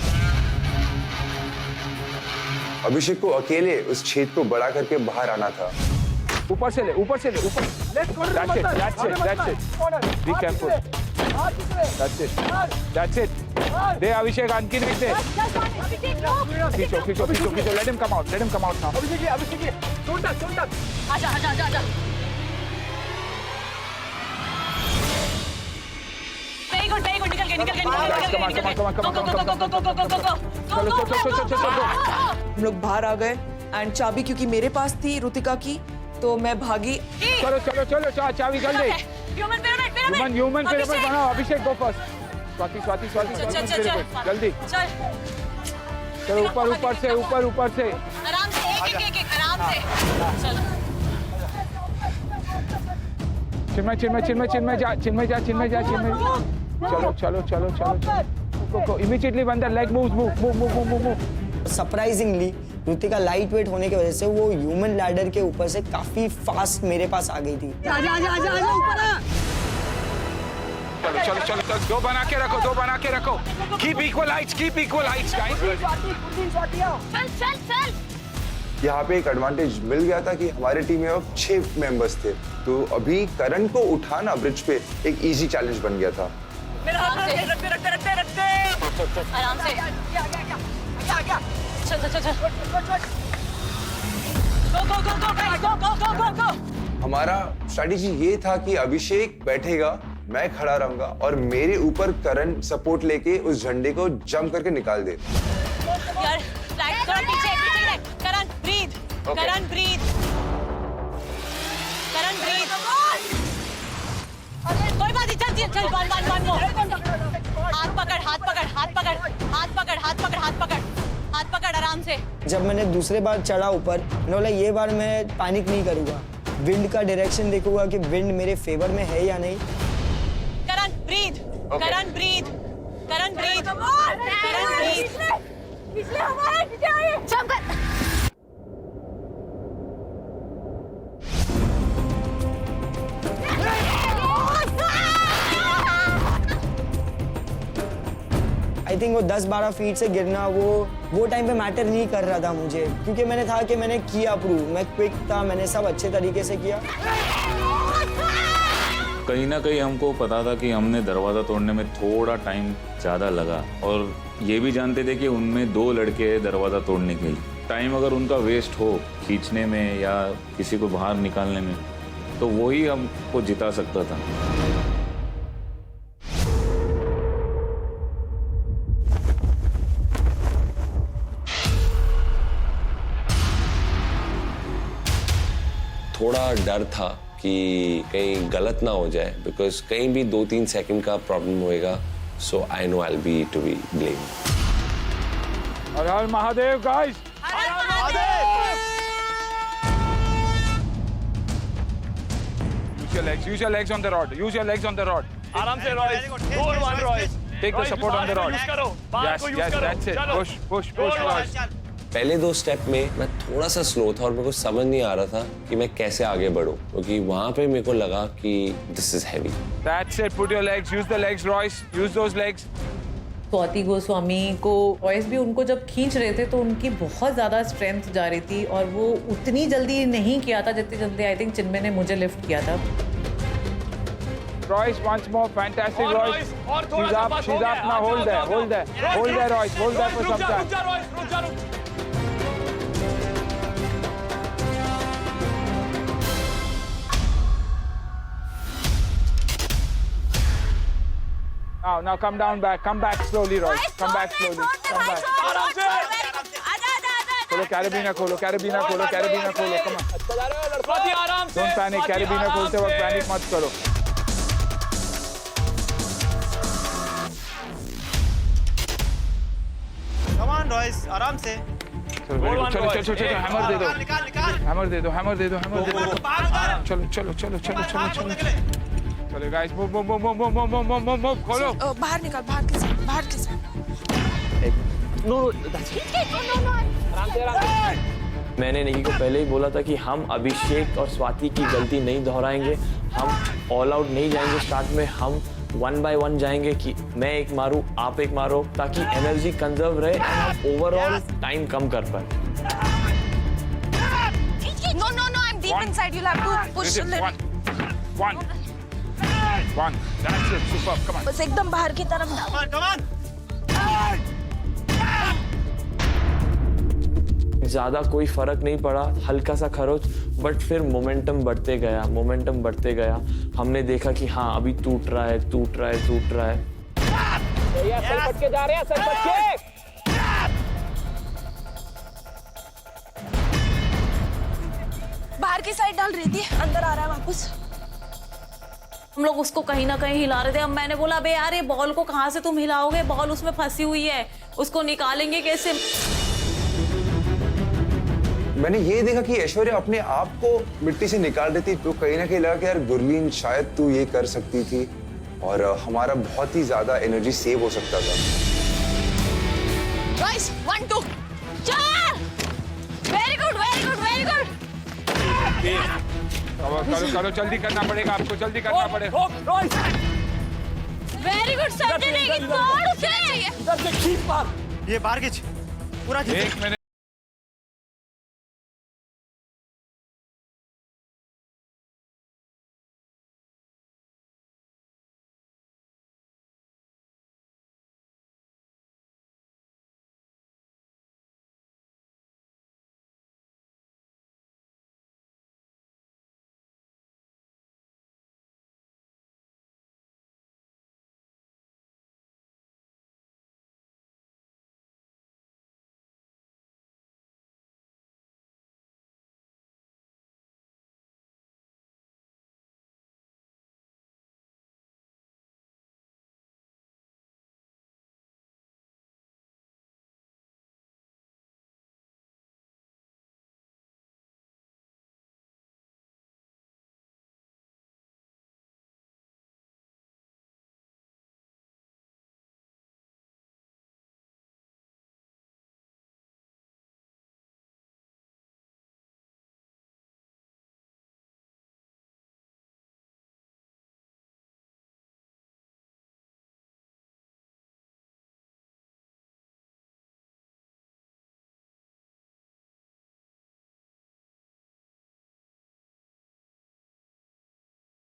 अभिषेक को अकेले उस छेद को बड़ा करके बाहर आना था। ऊपर से ले। That's it. Be careful. That's it. दे अभिषेक, अंकित दे। खींचो। Let him come out now. Abhishek, don't touch. आजा। Very good. निकल गए। Go. हम लोग बाहर आ गए एंड चाबी क्योंकि मेरे पास थी ऋतिका की, तो मैं भागी। चलो, चाबी जल्दी। ह्यूमन पिरामिड बनाओ। अभिषेक गो फर्स्ट। स्वाति जल्दी। चलो, ऊपर से। आराम से, एक आराम से। चलो। चिन्मय जा। चलो। Go. Immediately बंदा leg move. Surprisingly Ritika light weight होने की वजह से वो ह्यूमन लैडर के ऊपर से काफी फास्ट मेरे पास आ गई थी। आजा ऊपर आ। चलो, दो बना के रखो। Keep equal heights, guys. चल। यहाँ पे एक एडवांटेज मिल गया था कि हमारे टीम में अब 6 मेंबर्स थे, तो अभी करण को उठाना ब्रिज पे एक इजी चैलेंज बन गया था। आराम से। चल। Go. हमारा स्ट्रैटेजी ये था कि अभिषेक बैठेगा, मैं खड़ा रहूंगा और मेरे ऊपर करण सपोर्ट लेके उस झंडे को जंप करके निकाल दे। यार, पीछे करण ब्रीथ। करण ब्रीथ। कोई बात नहीं, चल। हाथ पकड़ आराम से। जब मैंने दूसरे बार चढ़ा ऊपर, मैंने बोला ये बार मैं पैनिक नहीं करूंगा, विंड का डायरेक्शन देखूंगा कि विंड मेरे फेवर में है या नहीं। करण ब्रीथ। करण ब्रीथ, करण ब्रीथ। पिछले हमारा आई थिंक वो 10-12 फीट से गिरना वो टाइम पे मैटर नहीं कर रहा था मुझे, क्योंकि मैंने था कि मैंने किया प्रूव, मैं क्विक था, मैंने सब अच्छे तरीके से किया। कहीं ना कहीं हमको पता था कि हमने दरवाज़ा तोड़ने में थोड़ा टाइम ज़्यादा लगा, और ये भी जानते थे कि उनमें 2 लड़के हैं दरवाज़ा तोड़ने के लिए। टाइम अगर उनका वेस्ट हो खींचने में या किसी को बाहर निकालने में, तो वही हमको जिता सकता था। थोड़ा डर था कि कहीं गलत ना हो जाए, बिकॉज कहीं भी 2-3 सेकंड का प्रॉब्लम होएगा, so I know I be to be blame. हर हर Mahadev guys, use your legs on the rod, use your legs on the rod. आराम से Royce, 4-1 Royce. Take the support on the rod. Yes, that's it. Push, Royce. पहले 2 step में मैं थोड़ा सा slow था और मेरे को समझ नहीं आ रहा था कि मैं कैसे आगे बढ़ूं, क्योंकि वहां पे मेरे को लगा कि this is heavy. That's it. Put your legs. Use the legs, Royce. Use those legs. Swati Goswami को वॉइस भी उनको जब खींच रहे थे तो उनकी बहुत ज़्यादा स्ट्रेंथ जा रही थी, और वो उतनी जल्दी नहीं किया था जितनी जल्दी आई थिंक चिन्मय ने मुझे लिफ्ट किया था। Royce, once more. Fantastic, Royce. She's up. Now hold there, Royce. Hold there for some time. Now come down back. Come back slowly, Royce. Come back slowly. Come back. Kholo, carabiner kholo. Come on. Don't panic. Carabiner खोलते वक्त panic मत करो. Come on, Royce, आराम से। चलो, hammer दे दो। चलो। चलो गाइस, मूव, खोलो। बाहर निकाल, बाहर के साइड। मैंने निकी को पहले ही बोला था कि हम अभिषेक और स्वाति की गलती नहीं दोहराएंगे, हम ऑल आउट नहीं जाएंगे स्टार्ट में, हम 1 by 1 जाएंगे कि मैं एक मारूं, आप एक मारो, ताकि एनर्जी कंजर्व रहे, हम ओवरऑल टाइम कम कर पाए। No, I'm deep inside. You'll have to push a little. One. That's it. Super. Come on. बस एकदम बाहर की तरफ ना। Come on. ज़्यादा कोई फर्क नहीं पड़ा, हल्का सा खरोच, बट फिर मोमेंटम बढ़ते गया। हमने देखा कि हाँ अभी टूट रहा है। सरपट के जा रहे हैं, सरपट के। बाहर की साइड डाल रही थी, अंदर आ रहा है वापस। हम लोग उसको कहीं ना कहीं हिला रहे थे। अब मैंने बोला बे यार ये बॉल को कहाँ से तुम हिलाओगे, बॉल उसमें फंसी हुई है, उसको निकालेंगे कैसे। मैंने ये देखा कि ऐश्वर्या अपने आप को मिट्टी से निकाल रही थी, तो कहीं ना कहीं लगा कि यार गुरलीन शायद तू ये कर सकती थी और हमारा बहुत ही ज्यादा एनर्जी सेव हो सकता था। Guys, 1, 2, 4. Very good. करो, जल्दी करना पड़ेगा आपको, जल्दी करना पड़ेगा। Very good, sir. इधर से खींच मार। ये बाहर खींच, पूरा खींच। 1 मिनट।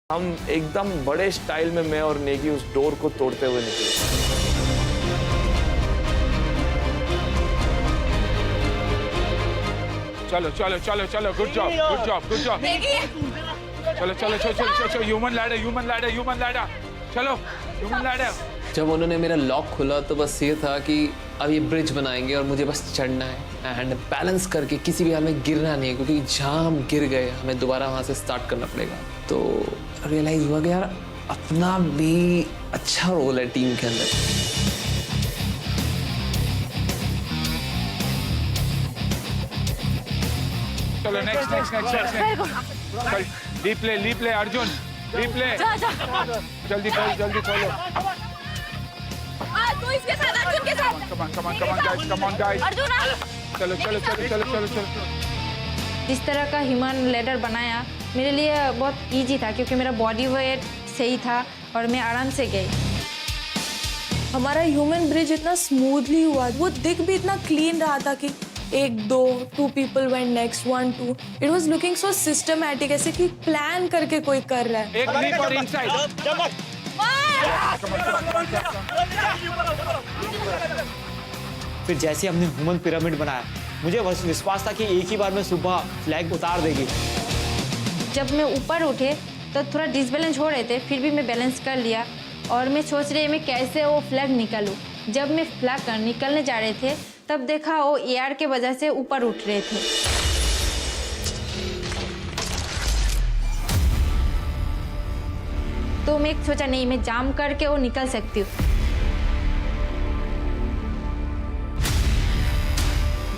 हम एकदम बड़े स्टाइल में मैं और नेगी उस डोर को तोड़ते हुए निकले। चलो चलो चलो चलो, good job good job good job. चलो चलो चलो चलो चलो, human ladder human ladder human ladder, चलो ह्यूमन लैडर। जब उन्होंने मेरा लॉक खोला तो बस ये था कि अब ये ब्रिज बनाएंगे और मुझे बस चढ़ना है एंड बैलेंस करके किसी भी हाल में गिरना नहीं है, क्योंकि जहाँ हम गिर गए हमें दोबारा वहाँ से स्टार्ट करना पड़ेगा। तो रियलाइज हुआ कि यार अपना भी अच्छा रोल है टीम के अंदर। चलो next next next next, leap ले अर्जुन, लीप ले, जल्दी खोलो जल्दी खोलो। तू इसके साथ, अर्जुन के साथ। Come on guys. चलो चलो चलो चलो चलो चलो। जिस तरह का ह्यूमन लैडर बनाया मेरे लिए बहुत इजी था, क्योंकि मेरा बॉडी वेट सही था और मैं आराम से गई। हमारा ह्यूमन ब्रिज इतना स्मूथली हुआ, वो दिख भी इतना क्लीन रहा था कि 1 2 2 people went next 1 2। It was looking so systematic, ऐसे कि प्लान करके कोई कर रहा है। एक लीप और इनसाइड। फिर जैसे हमने ह्यूमन पिरामिड बनाया, मुझे बस विश्वास था कि एक ही बार में सुबह फ्लैग उतार देगी। जब मैं ऊपर उठे तो थोड़ा डिसबैलेंस हो रहे थे, फिर भी मैं बैलेंस कर लिया और मैं सोच रही मैं कैसे वो फ्लैग निकालूं। जब मैं फ्लैग निकलने जा रहे थे तब देखा वो एयर के वजह से ऊपर उठ रहे थे। तो मैं सोचा नहीं, मैं जाम करके वो निकल सकती हूँ।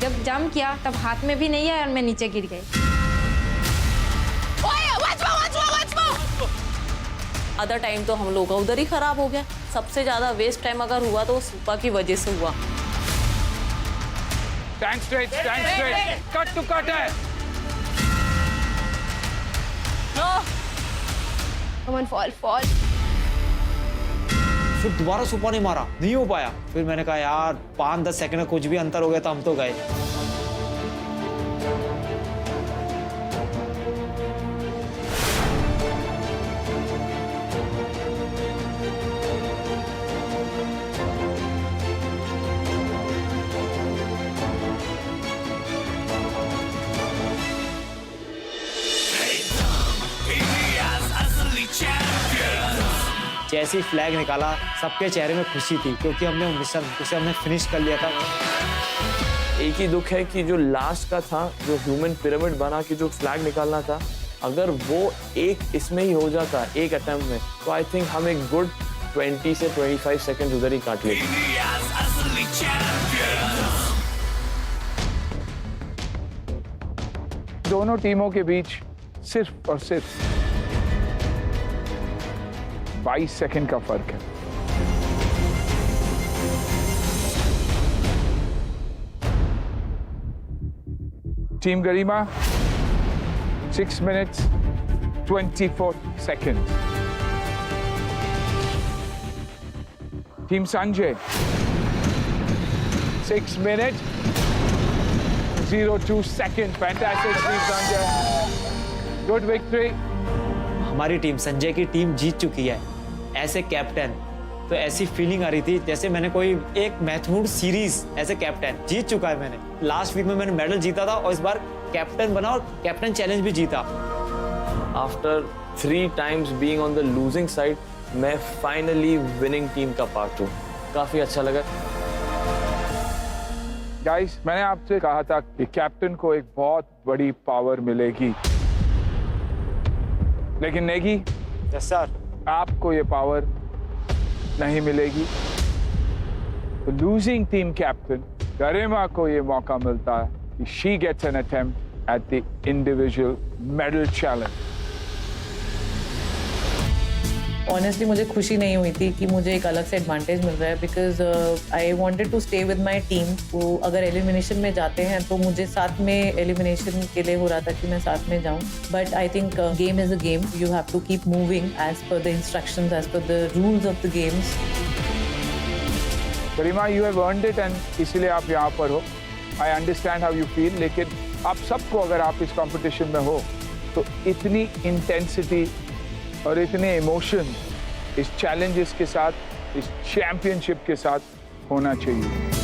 जब जाम किया तब हाथ में भी नहीं आया और मैं नीचे गिर गई। अदर टाइम तो हम लोग का उधर ही खराब हो गया। सबसे ज्यादा वेस्ट टाइम अगर हुआ तो वो सुपा की वजह से हुआ। Stand straight, cut to cut है। फॉल। फिर दोबारा सुपा नहीं मारा, नहीं हो पाया। फिर मैंने कहा यार 5-10 सेकंड का कुछ भी अंतर हो गया तो हम तो गए। जैसे ही फ्लैग निकाला सबके चेहरे में खुशी थी, क्योंकि हमने मिशन उसे हमने फिनिश कर लिया था। एक ही दुख है कि जो लास्ट का था, जो ह्यूमन पिरामिड बना के जो फ्लैग निकालना था, अगर वो एक इसमें ही हो जाता एक अटेम्प्ट में, तो आई थिंक हम एक गुड 20 से 25 सेकंड उधर ही काट लेते। दोनों टीमों के बीच सिर्फ और सिर्फ 22 सेकंड का फर्क है। टीम गरिमा 6 minutes 24 seconds. Team Sanjay 6 minutes 02 seconds. Fantastic, team Sanjay. Good victory. हमारी टीम, संजय की टीम जीत चुकी है। ऐसे कैप्टन तो ऐसी फीलिंग आ रही थी जैसे मैंने कोई एक महत्वपूर्ण सीरीज ऐसे कैप्टन जीत चुका है। मैंने लास्ट वीक में मैंने मेडल जीता था और इस बार कैप्टन बना और कैप्टन चैलेंज भी जीता। After 3 times being on the losing side, मैं फाइनली विनिंग टीम का पार्ट हूँ। काफी अच्छा लगा। गाइस, मैंने आपसे कहा था कि कैप्टन को एक बहुत बड़ी पावर मिलेगी, लेकिन नेगी, यस सर, आपको ये पावर नहीं मिलेगी। तो लूजिंग टीम कैप्टन गरिमा को ये मौका मिलता है कि she gets an attempt at the individual medal challenge. Honestly मुझे खुशी नहीं हुई थी कि मुझे एक अलग से एडवांटेज मिल रहा है, because I wanted to stay with my team. वो अगर एलिमिनेशन में जाते हैं तो मुझे साथ में एलिमिनेशन के लिए हो रहा था कि मैं साथ में जाऊं, but I think game is a game, you have to keep moving as per the instructions, as per the rules of the games. Garima, you have earned it and इसलिए आप यहाँ पर हो। I understand how you feel, लेकिन आप सबको, अगर आप इस कंपटीशन में हो तो इतनी इंटेंसिटी और इतने इमोशन इस चैलेंजेस के साथ, इस चैंपियनशिप के साथ होना चाहिए।